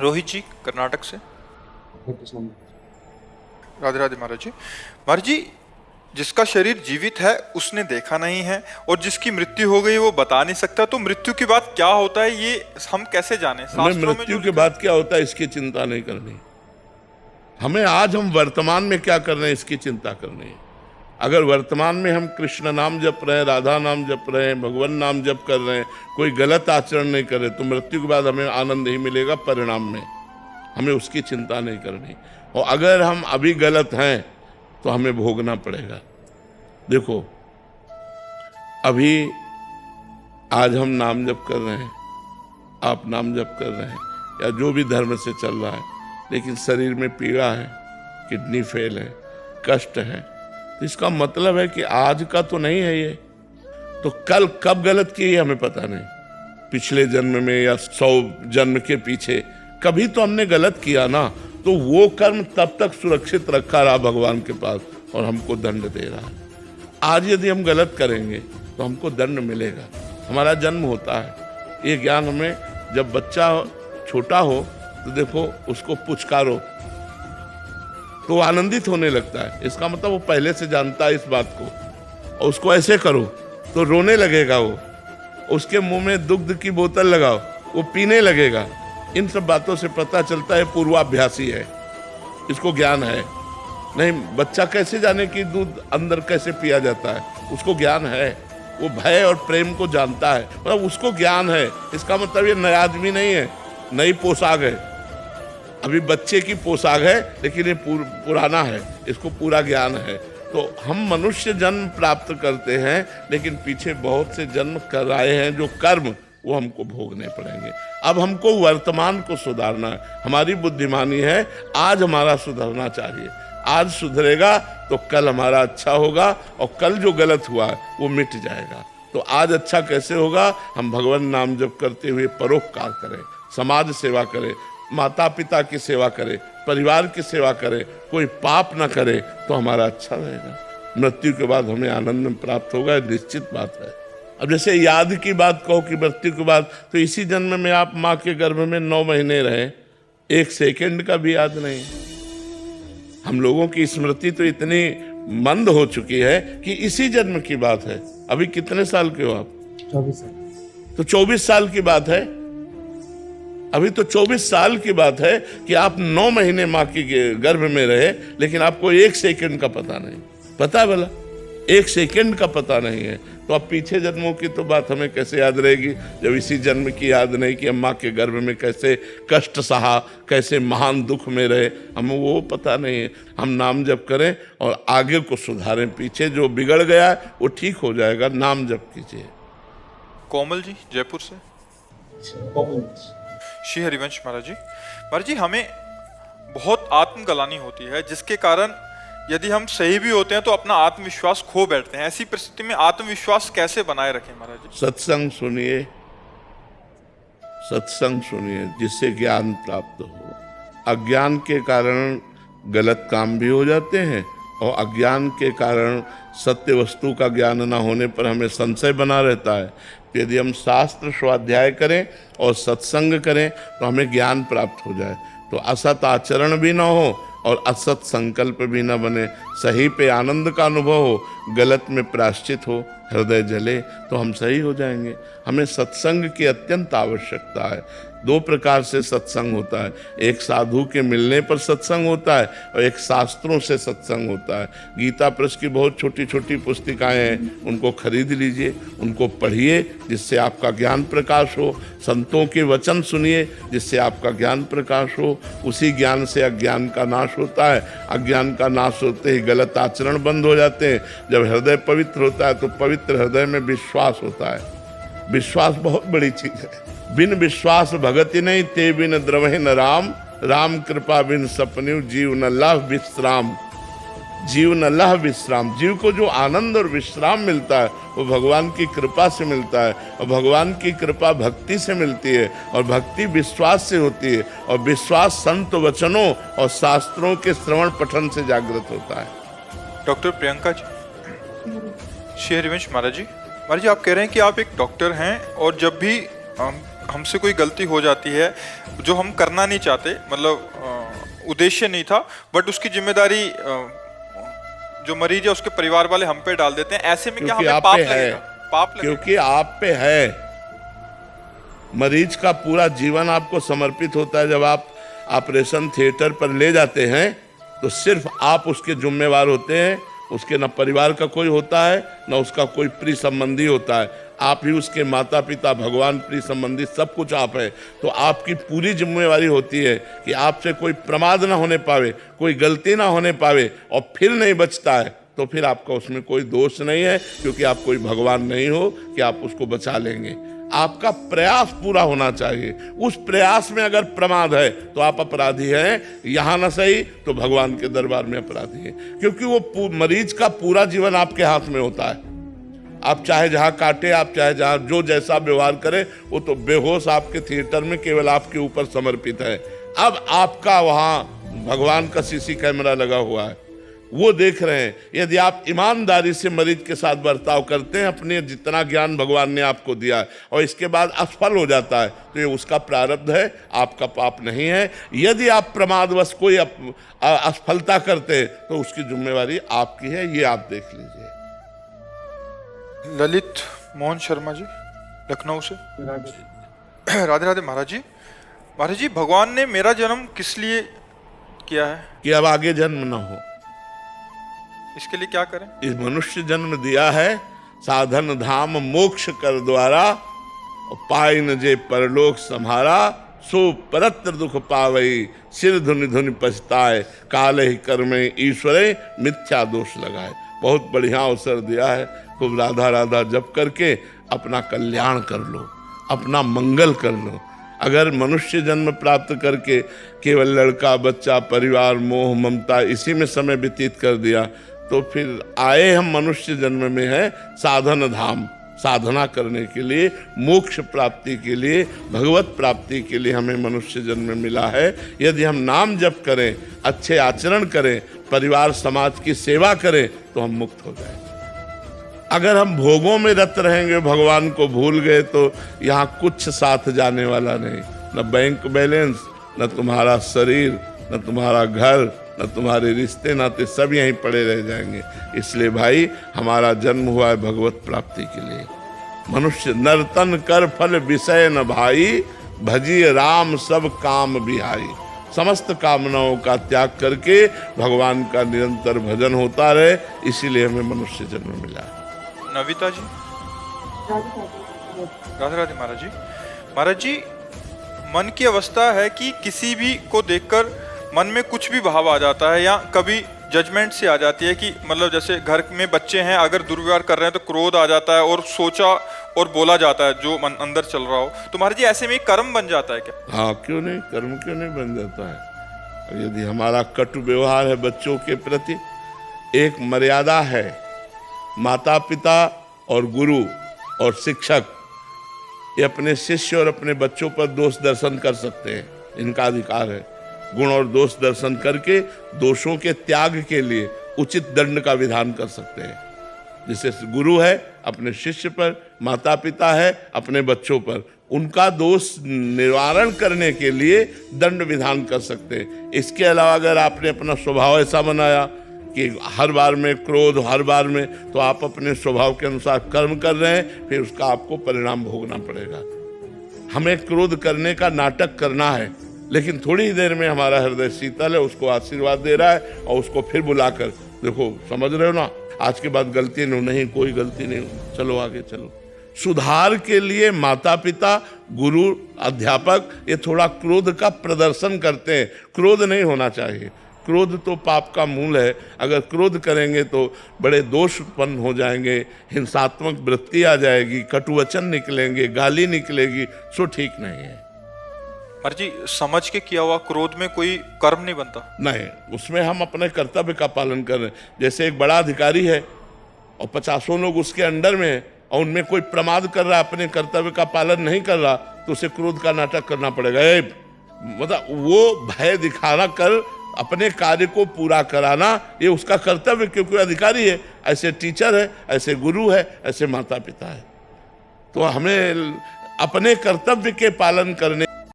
रोहित जी कर्नाटक से। राधे राधे महाराज जी। महाराज जी, जिसका शरीर जीवित है उसने देखा नहीं है और जिसकी मृत्यु हो गई वो बता नहीं सकता, तो मृत्यु के बाद क्या होता है ये हम कैसे जाने? हमें मृत्यु के बाद क्या होता है इसकी चिंता नहीं करनी। हमें आज हम वर्तमान में क्या कर रहे हैं इसकी चिंता करनी है। अगर वर्तमान में हम कृष्ण नाम जप रहे हैं, राधा नाम जप रहे हैं, भगवान नाम जप कर रहे हैं, कोई गलत आचरण नहीं कर रहे, तो मृत्यु के बाद हमें आनंद ही मिलेगा परिणाम में। हमें उसकी चिंता नहीं करनी। और अगर हम अभी गलत हैं तो हमें भोगना पड़ेगा। देखो, अभी आज हम नाम जप कर रहे हैं, आप नाम जप कर रहे हैं, या जो भी धर्म से चल रहा है, लेकिन शरीर में पीड़ा है, किडनी फेल है, कष्ट है, तो इसका मतलब है कि आज का तो नहीं है ये, तो कल कब गलत किए ये हमें पता नहीं। पिछले जन्म में या 100 जन्म के पीछे कभी तो हमने गलत किया ना, तो वो कर्म तब तक सुरक्षित रखा रहा भगवान के पास और हमको दंड दे रहा है। आज यदि हम गलत करेंगे तो हमको दंड मिलेगा। हमारा जन्म होता है, ये ज्ञान हमें, जब बच्चा छोटा हो तो देखो उसको पुचकारो तो आनंदित होने लगता है, इसका मतलब वो पहले से जानता है इस बात को। और उसको ऐसे करो तो रोने लगेगा वो, उसके मुंह में दूध की बोतल लगाओ वो पीने लगेगा। इन सब बातों से पता चलता है पूर्वाभ्यासी है, इसको ज्ञान है। नहीं, बच्चा कैसे जाने कि दूध अंदर कैसे पिया जाता है, उसको ज्ञान है। वो भय और प्रेम को जानता है, मतलब उसको ज्ञान है। इसका मतलब ये नया आदमी नहीं है, नई पोशाक है। अभी बच्चे की पोशाक है लेकिन ये पुराना है, इसको पूरा ज्ञान है। तो हम मनुष्य जन्म प्राप्त करते हैं, लेकिन पीछे बहुत से जन्म कराए हैं जो कर्म, वो हमको भोगने पड़ेंगे। अब हमको वर्तमान को सुधारना है। हमारी बुद्धिमानी है, आज हमारा सुधरना चाहिए। आज सुधरेगा तो कल हमारा अच्छा होगा, और कल जो गलत हुआ है वो मिट जाएगा। तो आज अच्छा कैसे होगा? हम भगवान नाम जप करते हुए परोपकार करें, समाज सेवा करें, माता पिता की सेवा करें, परिवार की सेवा करें, कोई पाप ना करे, तो हमारा अच्छा रहेगा। मृत्यु के बाद हमें आनंद प्राप्त होगा, निश्चित बात है। अब जैसे याद की बात कहो कि मृत्यु के बाद, तो इसी जन्म में आप माँ के गर्भ में 9 महीने रहे, 1 सेकंड का भी याद नहीं। हम लोगों की स्मृति तो इतनी मंद हो चुकी है कि इसी जन्म की बात है। अभी कितने साल के हो आप? 24 साल। तो 24 साल की बात है। अभी तो 24 साल की बात है कि आप 9 महीने माँ की गर्भ में रहे, लेकिन आपको 1 सेकंड का पता नहीं। पता है भला? 1 सेकंड का पता नहीं है। तो अब पीछे जन्मों की तो बात हमें कैसे याद रहेगी, जब इसी जन्म की याद नहीं कि हम माँ के गर्भ में कैसे कष्ट सहा, कैसे महान दुख में रहे, हमें वो पता नहीं है। हम नाम जप करें और आगे को सुधारें, पीछे जो बिगड़ गया है वो ठीक हो जाएगा। नाम जप कीजिए। कोमल जी जयपुर से। श्री हरिवंश महाराज जी। महाराज जी, हमें बहुत आत्मग्लानि होती है, जिसके कारण यदि हम सही भी होते हैं तो अपना आत्मविश्वास खो बैठते हैं। ऐसी परिस्थिति में आत्मविश्वास कैसे बनाए रखें महाराज जी? सत्संग सुनिए, सत्संग सुनिए, जिससे ज्ञान प्राप्त हो। अज्ञान के कारण गलत काम भी हो जाते हैं, और अज्ञान के कारण सत्य वस्तु का ज्ञान न होने पर हमें संशय बना रहता है। तो यदि हम शास्त्र स्वाध्याय करें और सत्संग करें तो हमें ज्ञान प्राप्त हो जाए, तो असत आचरण भी ना हो और असत संकल्प भी न बने, सही पे आनंद का अनुभव हो, गलत में प्रायश्चित हो, हृदय जले, तो हम सही हो जाएंगे। हमें सत्संग की अत्यंत आवश्यकता है। 2 प्रकार से सत्संग होता है, एक साधु के मिलने पर सत्संग होता है और एक शास्त्रों से सत्संग होता है। गीता प्रेस की बहुत छोटी छोटी पुस्तिकाएं हैं, उनको खरीद लीजिए, उनको पढ़िए, जिससे आपका ज्ञान प्रकाश हो। संतों के वचन सुनिए, जिससे आपका ज्ञान प्रकाश हो। उसी ज्ञान से अज्ञान का नाश होता है। अज्ञान का नाश होते ही गलत आचरण बंद हो जाते हैं। जब हृदय पवित्र होता है तो पवित्र हृदय में विश्वास होता है। विश्वास बहुत बड़ी चीज है। बिन विश्वास भगति नहीं, ते बिन द्रवहि न राम, राम कृपा बिन सपन्यु, जीव न लह विश्राम। जीव न लह विश्राम, जीव को जो आनंद और विश्राम मिलता है वो भगवान की कृपा से मिलता है, और भगवान की कृपा भक्ति से मिलती है, और भक्ति विश्वास से होती है, और विश्वास संत वचनों और शास्त्रों के श्रवण पठन से जागृत होता है। डॉक्टर प्रियंका जी। श्री हरिवंश महाराज जी। महाराज जी, आप कह रहे हैं कि आप एक डॉक्टर हैं, और जब भी हमसे कोई गलती हो जाती है जो हम करना नहीं चाहते, मतलब उद्देश्य नहीं था, बट उसकी जिम्मेदारी जो मरीज है उसके परिवार वाले हम पे डाल देते हैं, ऐसे में क्या क्योंकि हमें आप पाप पे लगेगा? पाप लगेगा? क्योंकि आप पे है। मरीज का पूरा जीवन आपको समर्पित होता है। जब आप ऑपरेशन थिएटर पर ले जाते हैं तो सिर्फ आप उसके जिम्मेवार होते हैं। उसके न परिवार का कोई होता है, न उसका कोई प्रिय संबंधी होता है। आप ही उसके माता पिता, भगवान, प्रिय संबंधी, सब कुछ आप है। तो आपकी पूरी जिम्मेवारी होती है कि आपसे कोई प्रमाद ना होने पावे, कोई गलती ना होने पावे। और फिर नहीं बचता है तो फिर आपका उसमें कोई दोष नहीं है, क्योंकि आप कोई भगवान नहीं हो कि आप उसको बचा लेंगे। आपका प्रयास पूरा होना चाहिए। उस प्रयास में अगर प्रमाद है तो आप अपराधी हैं, यहाँ ना सही तो भगवान के दरबार में अपराधी हैं। क्योंकि वो मरीज का पूरा जीवन आपके हाथ में होता है। आप चाहे जहाँ काटे, आप चाहे जहाँ जो जैसा व्यवहार करे, वो तो बेहोश आपके थिएटर में केवल आपके ऊपर समर्पित है। अब आपका वहाँ भगवान का सीसी कैमरा लगा हुआ है, वो देख रहे हैं। यदि आप ईमानदारी से मरीज के साथ बर्ताव करते हैं, अपने जितना ज्ञान भगवान ने आपको दिया है, और इसके बाद असफल हो जाता है, तो ये उसका प्रारब्ध है, आपका पाप नहीं है। यदि आप प्रमादवश कोई असफलता करते हैं तो उसकी जिम्मेवारी आपकी है, ये आप देख लीजिए। ललित मोहन शर्मा जी, लखनऊ से। राधे राधे महाराज जी। महाराज जी, भगवान ने मेरा जन्म किस लिए किया है? कि अब आगे जन्म न हो। इसके लिए क्या करें? इस मनुष्य जन्म दिया है साधन धाम मोक्ष कर द्वारा, पाई न जे परलोक सम्हारा, सो परत्र दुख पावई, सिर धुनि धुनि पछताए, काले ही कर्मे ईश्वरे मिथ्या दोष लगाए। बहुत बढ़िया अवसर दिया है। खूब राधा राधा जप करके अपना कल्याण कर लो, अपना मंगल कर लो। अगर मनुष्य जन्म प्राप्त करके केवल लड़का बच्चा, परिवार, मोह, ममता, इसी में समय व्यतीत कर दिया, तो फिर आए हम मनुष्य जन्म में है साधन धाम, साधना करने के लिए, मोक्ष प्राप्ति के लिए, भगवत प्राप्ति के लिए हमें मनुष्य जन्म मिला है। यदि हम नाम जप करें, अच्छे आचरण करें, परिवार समाज की सेवा करें, तो हम मुक्त हो जाएंगे। अगर हम भोगों में रत रहेंगे, भगवान को भूल गए, तो यहाँ कुछ साथ जाने वाला नहीं। न बैंक बैलेंस, न तुम्हारा शरीर, न तुम्हारा घर, न तुम्हारे रिश्ते नाते, सब यहीं पड़े रह जाएंगे। इसलिए भाई, हमारा जन्म हुआ है भगवत प्राप्ति के लिए। मनुष्य नर्तन कर फल विषय न भाई, भजिए राम सब काम बिहाई। समस्त कामनाओं का त्याग करके भगवान का निरंतर भजन होता रहे, इसीलिए हमें मनुष्य जन्म मिला। नविता जी। राधे राधे महाराज जी। महाराज जी, मन की अवस्था है कि किसी भी को देखकर मन में कुछ भी भाव आ जाता है, या कभी जजमेंट से आ जाती है कि मतलब जैसे घर में बच्चे हैं, अगर दुर्व्यवहार कर रहे हैं तो क्रोध आ जाता है और सोचा और बोला जाता है जो मन अंदर चल रहा हो। तो महाराज जी, ऐसे में एक कर्म बन जाता है क्या? हाँ, क्यों नहीं, कर्म क्यों नहीं बन जाता है। यदि हमारा कटु व्यवहार है बच्चों के प्रति, एक मर्यादा है। माता पिता और गुरु और शिक्षक ये अपने शिष्य और अपने बच्चों पर दोष दर्शन कर सकते हैं, इनका अधिकार है। गुण और दोष दर्शन करके दोषों के त्याग के लिए उचित दंड का विधान कर सकते हैं। जैसे गुरु है अपने शिष्य पर, माता पिता है अपने बच्चों पर, उनका दोष निवारण करने के लिए दंड विधान कर सकते हैं। इसके अलावा अगर आपने अपना स्वभाव ऐसा बनाया कि हर बार में क्रोध, हर बार में, तो आप अपने स्वभाव के अनुसार कर्म कर रहे हैं, फिर उसका आपको परिणाम भोगना पड़ेगा। हमें क्रोध करने का नाटक करना है, लेकिन थोड़ी ही देर में हमारा हृदय शीतल है, उसको आशीर्वाद दे रहा है, और उसको फिर बुलाकर, देखो समझ रहे हो ना, आज के बाद गलती नहीं, कोई गलती नहीं, चलो आगे चलो। सुधार के लिए माता पिता, गुरु, अध्यापक ये थोड़ा क्रोध का प्रदर्शन करते हैं। क्रोध नहीं होना चाहिए। क्रोध तो पाप का मूल है। अगर क्रोध करेंगे तो बड़े दोष उत्पन्न हो जाएंगे, हिंसात्मक वृत्ति आ जाएगी, कटुवचन निकलेंगे, गाली निकलेगी, सो ठीक नहीं है। महाराज जी, समझ के किया हुआ क्रोध में कोई कर्म नहीं बनता? नहीं, उसमें हम अपने कर्तव्य का पालन कर रहे हैं। जैसे एक बड़ा अधिकारी है और 50 लोग उसके अंडर में हैं, और उनमें कोई प्रमाद कर रहा, अपने कर्तव्य का पालन नहीं कर रहा, तो उसे क्रोध का नाटक करना पड़ेगा। मतलब वो भय दिखाना कर अपने कार्य को पूरा कराना, ये उसका कर्तव्य, क्योंकि अधिकारी है। ऐसे टीचर है, ऐसे गुरु है, ऐसे माता पिता है। तो हमें अपने कर्तव्य के पालन करने